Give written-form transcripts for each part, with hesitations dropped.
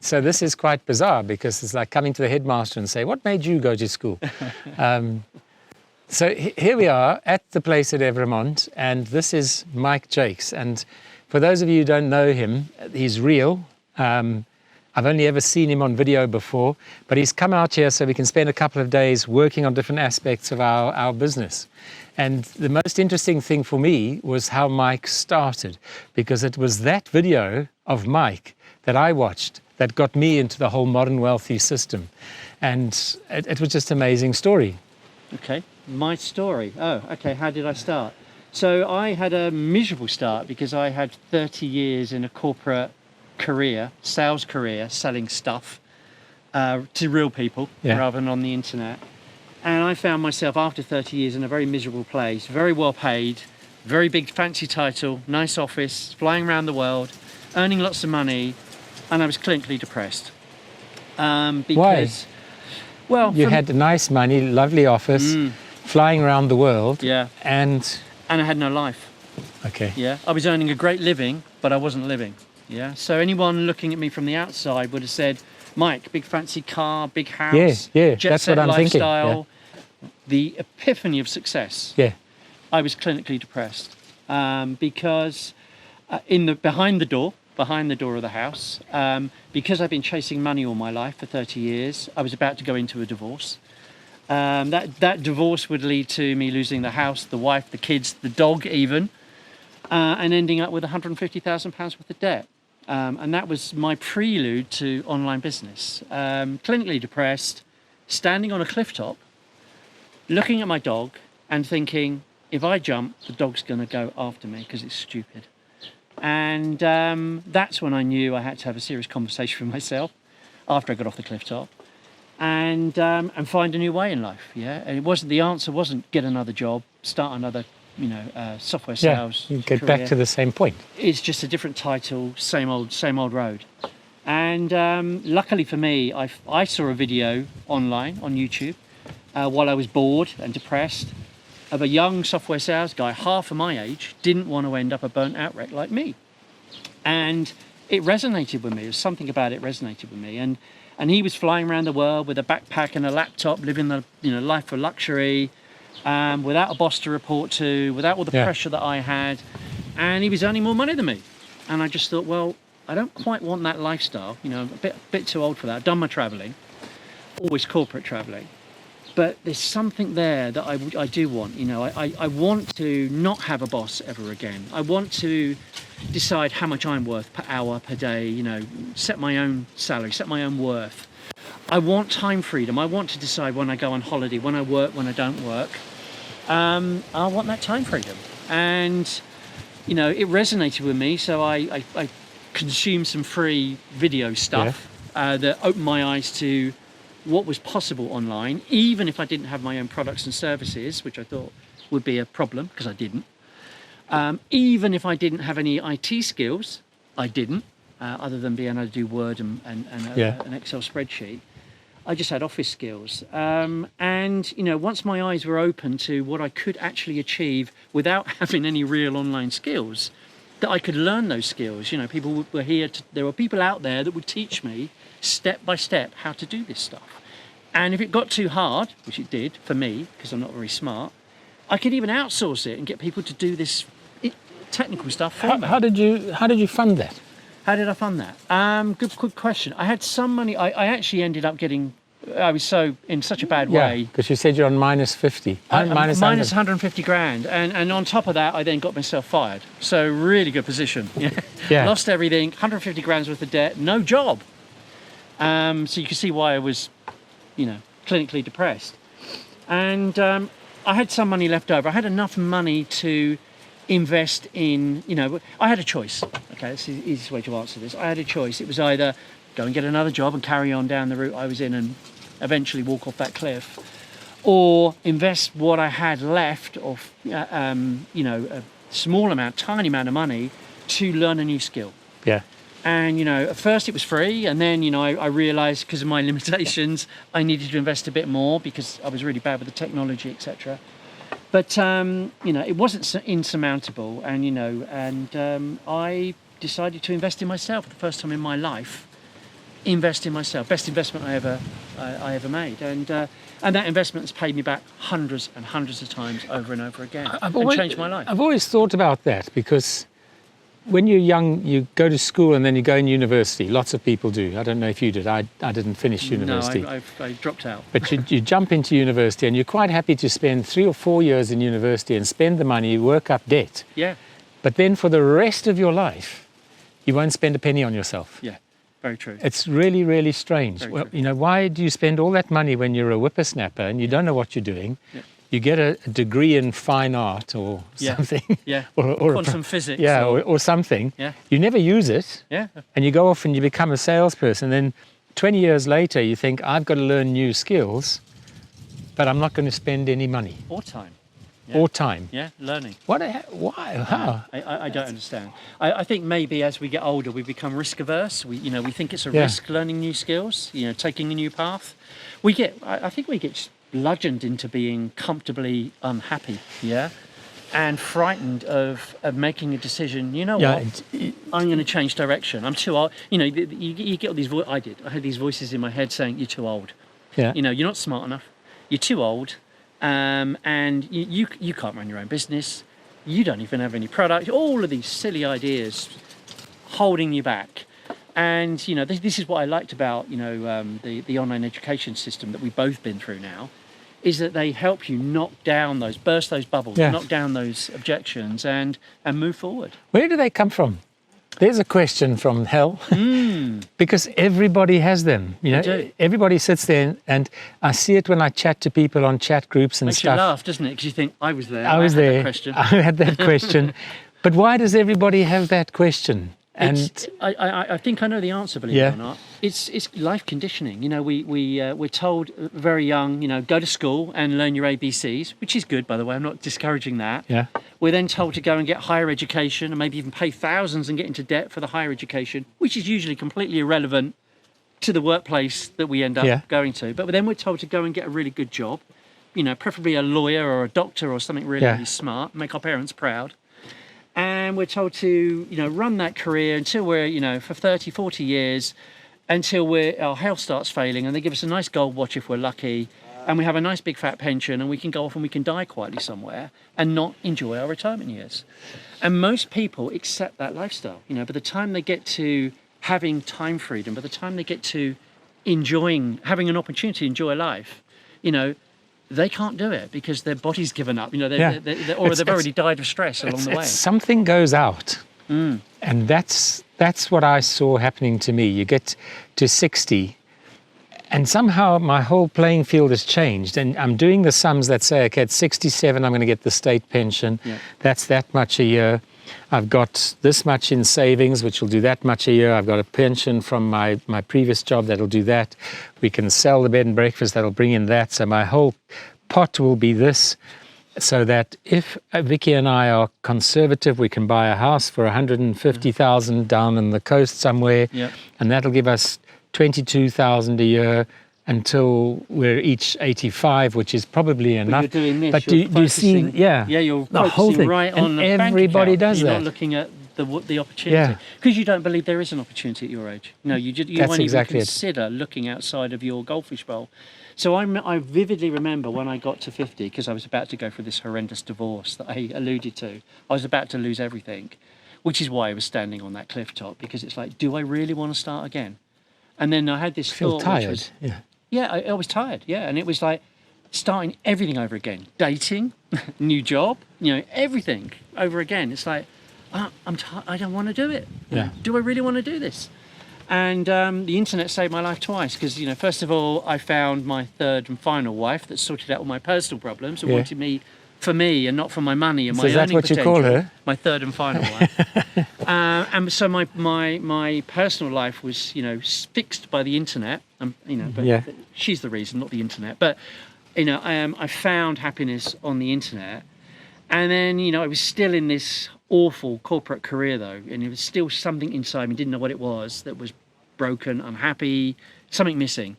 So this is quite bizarre because it's like coming to the headmaster and say, what made you go to school? So here we are at the place at Evermont, and this is Mike Jakes. And for those of you who don't know him, he's real. I've only ever seen him on video before, but he's come out here so we can spend a couple of days working on different aspects of our business. And the most interesting thing for me was how Mike started, because it was that video of Mike that I watched that got me into the whole modern wealthy system. And it was just an amazing story. Okay, my story. Oh, okay, how did I start? So I had a miserable start because I had 30 years in a corporate career, sales career, selling stuff to real people rather than on the internet. And I found myself after 30 years in a very miserable place, very well paid, very big fancy title, nice office, flying around the world, earning lots of money, and I was clinically depressed. Because, why? Well, you had nice money, lovely office, flying around the world, and I had no life. Okay. Yeah, I was earning a great living, but I wasn't living. Yeah, so anyone looking at me from the outside would have said, Mike, big fancy car, big house, jet that's set what I'm lifestyle, thinking. the epiphany of success. Yeah. I was clinically depressed because behind the door of the house, because I've been chasing money all my life for 30 years, I was about to go into a divorce. That divorce would lead to me losing the house, the wife, the kids, the dog even, and ending up with £150,000 worth of debt. And that was my prelude to online business. Clinically depressed, standing on a cliff top, looking at my dog and thinking, if I jump, the dog's going to go after me because it's stupid. And that's when I knew I had to have a serious conversation with myself after I got off the cliff top and find a new way in life. Yeah, and the answer wasn't get another job, start another software sales. You get back to the same point. It's just a different title, same old road. And luckily for me, I saw a video online on YouTube while I was bored and depressed of a young software sales guy, half of my age, didn't want to end up a burnt out wreck like me. And it resonated with me. There was something about it resonated with me. And he was flying around the world with a backpack and a laptop, living the life of luxury, without a boss to report to, without all the pressure that I had, and he was earning more money than me. And I just thought, well, I don't quite want that lifestyle. I'm a bit too old for that. I've done my traveling, always corporate traveling, but there's something there that I do want. I want to not have a boss ever again. I want to decide how much I'm worth per hour, per day. Set my own salary, set my own worth. I want time freedom. I want to decide when I go on holiday, when I work, when I don't work. I want that time freedom. And, it resonated with me. So I consumed some free video stuff that opened my eyes to what was possible online, even if I didn't have my own products and services, which I thought would be a problem because I didn't. Even if I didn't have any IT skills, I didn't, other than being able to do Word and an Excel spreadsheet. I just had office skills. And, once my eyes were open to what I could actually achieve without having any real online skills, that I could learn those skills. People were here. There were people out there that would teach me step by step how to do this stuff. And if it got too hard, which it did for me, because I'm not very smart, I could even outsource it and get people to do this technical stuff for me. How did you fund that? How did I fund that? Good question. I had some money. I actually ended up getting. I was in such a bad way. Because you said you're on minus 50. Minus 150 grand. And on top of that, I then got myself fired. So really good position. Lost everything, 150 grand's worth of debt, no job. So you can see why I was, clinically depressed. And I had some money left over. I had enough money to invest in, I had a choice. Okay, that's the easiest way to answer this. I had a choice. It was either go and get another job and carry on down the route I was in and eventually walk off that cliff, or invest what I had left of, a small amount, tiny amount of money to learn a new skill. Yeah. And, at first it was free. And then, I realized because of my limitations, I needed to invest a bit more because I was really bad with the technology, etc. But, it wasn't insurmountable. And, I decided to invest in myself for the first time in my life. invest in myself. Best investment I ever made, and that investment has paid me back hundreds and hundreds of times over and over again, and changed my life. I've always thought about that, because when you're young, you go to school and then you go in university. Lots of people do. I don't know if you did. I didn't finish university. No, I dropped out. But you jump into university and you're quite happy to spend 3 or 4 years in university and spend the money, work up debt. Yeah. But then for the rest of your life, you won't spend a penny on yourself. Yeah, very true. It's really, really strange. Very well, true. you know, why do you spend all that money when you're a whippersnapper and you don't know what you're doing? Yeah. You get a degree in fine art or something. Yeah. or Quantum physics. Yeah, or something. Yeah. You never use it. Yeah. And you go off and you become a salesperson. Then 20 years later, you think, I've got to learn new skills, but I'm not going to spend any money. Or time. Yeah. Or time. Yeah, learning. Why? How? I don't understand. I think maybe as we get older, we become risk averse. We think it's a Yeah. risk learning new skills, taking a new path. I think we get bludgeoned into being comfortably unhappy, and frightened of making a decision. You know what? I'm going to change direction. I'm too old. You get all these I had these voices in my head saying, you're too old. Yeah. You're not smart enough. You're too old. And you can't run your own business. You don't even have any product. All of these silly ideas holding you back. And this is what I liked about the online education system that we've both been through now, is that they help you burst those bubbles, Yeah. knock down those objections, and move forward. Where do they come from? There's a question from hell. Because everybody has them. They do. Everybody sits there, and I see it when I chat to people on chat groups and Makes stuff. you laugh, doesn't it? Because you think, I was there. I was had there. That question. I had that question. But why does everybody have that question? And I think I know the answer, believe it or not. It's life conditioning. We're told very young, go to school and learn your ABCs, which is good, by the way. I'm not discouraging that. yeah, We're then told to go and get higher education and maybe even pay thousands and get into debt for the higher education, which is usually completely irrelevant to the workplace that we end up going to. But then we're told to go and get a really good job, preferably a lawyer or a doctor or something really, really smart, make our parents proud. And we're told to, run that career until we're, for 30, 40 years, until our health starts failing, and they give us a nice gold watch if we're lucky, and we have a nice big fat pension, and we can go off and we can die quietly somewhere and not enjoy our retirement years. And most people accept that lifestyle. By the time they get to having time freedom, by the time they get to having an opportunity to enjoy life, they can't do it because their body's given up, or they've already died of stress along the way. Something goes out. And that's what I saw happening to me. You get to 60 and somehow my whole playing field has changed, and I'm doing the sums that say, okay, at 67 I'm going to get the state pension. That's that much a year. I've got this much in savings, which will do that much a year. I've got a pension from my previous job that'll do that. We can sell the bed and breakfast, that'll bring in that. So my whole pot will be this, so that if Vicky and I are conservative, we can buy a house for 150,000 down on the coast somewhere, and that'll give us 22,000 a year until we're each 85, which is probably enough. But you're doing this. But do you see? You're the whole focusing thing. right on and the bank everybody account. does You're that. not looking at the opportunity because you don't believe there is an opportunity at your age. No, you won't even consider looking outside of your goldfish bowl. So I vividly remember when I got to 50, because I was about to go through this horrendous divorce that I alluded to. I was about to lose everything, which is why I was standing on that cliff top, because it's like, do I really want to start again? And then I had this thought, tired. which was, I was tired, and it was like starting everything over again, dating, new job, everything over again. It's like, I'm tired. I don't want to do it. Do I really want to do this? And the internet saved my life twice, because first of all, I found my third and final wife that sorted out all my personal problems and wanted me for me and not for my money and my earning potential. So is that what you call her? My third and final wife. And so my personal life was fixed by the internet. But she's the reason, not the internet. But I found happiness on the internet, and then I was still in this awful corporate career though, and it was still something inside me, didn't know what it was, that was broken, unhappy, something missing.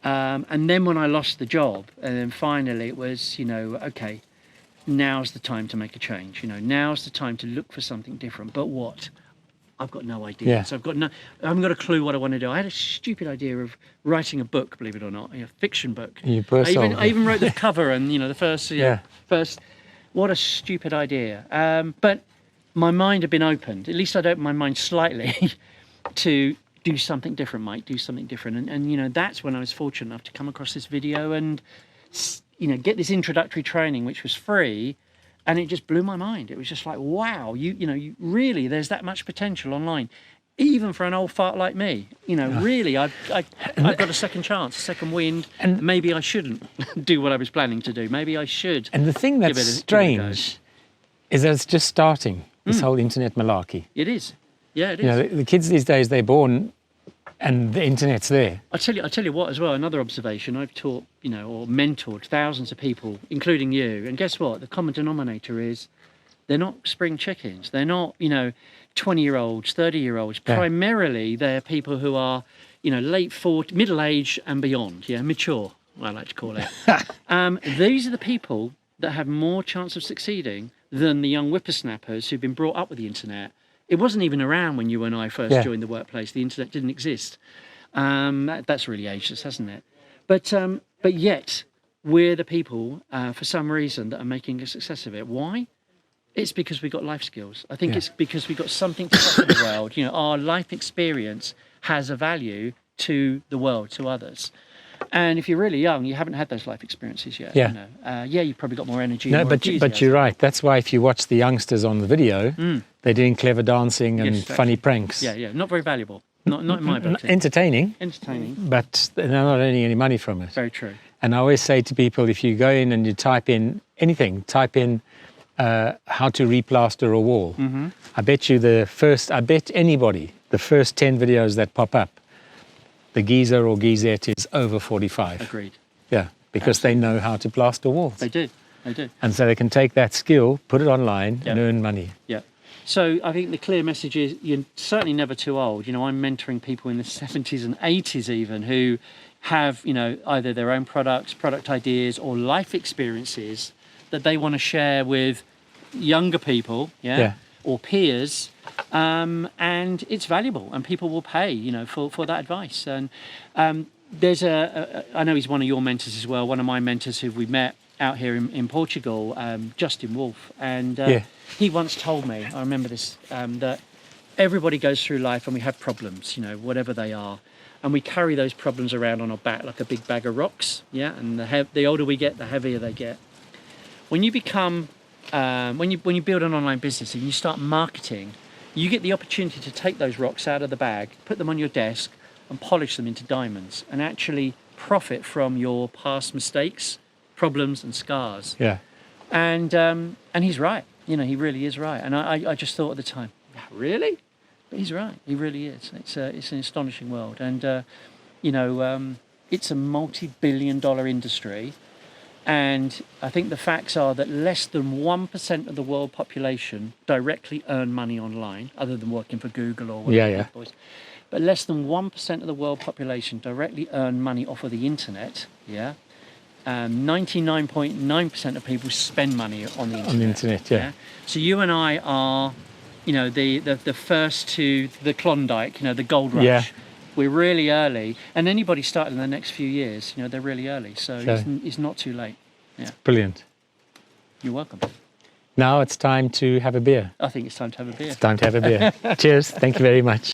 And then when I lost the job, and then finally it was, okay, now's the time to make a change. Now's the time to look for something different. But what? I've got no idea. Yeah. So I haven't got a clue what I want to do. I had a stupid idea of writing a book, believe it or not, a fiction book. You poor soul. I even wrote the cover and, the first, first, what a stupid idea. But my mind had been opened. At least I'd opened my mind slightly to do something different, Mike, do something different. And that's when I was fortunate enough to come across this video and, get this introductory training, which was free. And it just blew my mind. It was just like, wow, you really, there's that much potential online, even for an old fart like me. Really, I've got a second chance, a second wind, and maybe I shouldn't do what I was planning to do. Maybe I should. And the thing that's strange is that it's just starting, this whole internet malarkey. It is. Yeah, it is. The kids these days, they're born and the internet's there. I tell you what as well, another observation, I've taught, or mentored thousands of people, including you. And guess what? The common denominator is they're not spring chickens. They're not, 20-year-olds, 30-year-olds. Yeah. Primarily, they're people who are, late 40s, middle age and beyond. Yeah, mature, I like to call it. These are the people that have more chance of succeeding than the young whippersnappers who've been brought up with the internet. It wasn't even around when you and I first joined the workplace. The internet didn't exist. That's really ageless, hasn't it? But yet, we're the people, for some reason, that are making a success of it. Why? It's because we got life skills. I think it's because we got something to offer the world. Our life experience has a value to the world, to others. And if you're really young, you haven't had those life experiences yet. Yeah. You've probably got more energy. No, more but you're right. That's why if you watch the youngsters on the video, they're doing clever dancing and funny pranks. Yeah. Not very valuable. Not in my book. Entertaining, but they're not earning any money from it. Very true. And I always say to people, if you go in and you type in anything, type in how to replaster a wall. I bet anybody, the first 10 videos that pop up, the geezer or geezette is over 45. Agreed. Yeah, because they know how to plaster walls. They do. And so they can take that skill, put it online and earn money. Yeah. So I think the clear message is you're certainly never too old. I'm mentoring people in the 70s and 80s even who have, either their own products, product ideas or life experiences that they want to share with younger people, or peers, and it's valuable and people will pay, for that advice. And there's I know he's one of your mentors as well, one of my mentors who we met out here in Portugal, Justin Wolf, and he once told me, I remember this, that everybody goes through life and we have problems, whatever they are, and we carry those problems around on our back like a big bag of rocks, and the older we get, the heavier they get. When you become, when you build an online business and you start marketing, you get the opportunity to take those rocks out of the bag, put them on your desk and polish them into diamonds and actually profit from your past mistakes, problems and scars. Yeah. And he's right. He really is right. And I just thought at the time, really? But he's right. He really is. It's an astonishing world. And, it's a multi-billion-dollar industry. And I think the facts are that less than 1% of the world population directly earn money online, other than working for Google or whatever. But less than 1% of the world population directly earn money off of the internet. 99.9% of people spend money on the internet. On the internet, So you and I are, the first to the Klondike, the gold rush. Yeah. We're really early, and anybody starting in the next few years, they're really early. So it's not too late. Yeah. Brilliant. You're welcome. Now it's time to have a beer. I think it's time to have a beer. It's time to have a beer. Cheers. Thank you very much.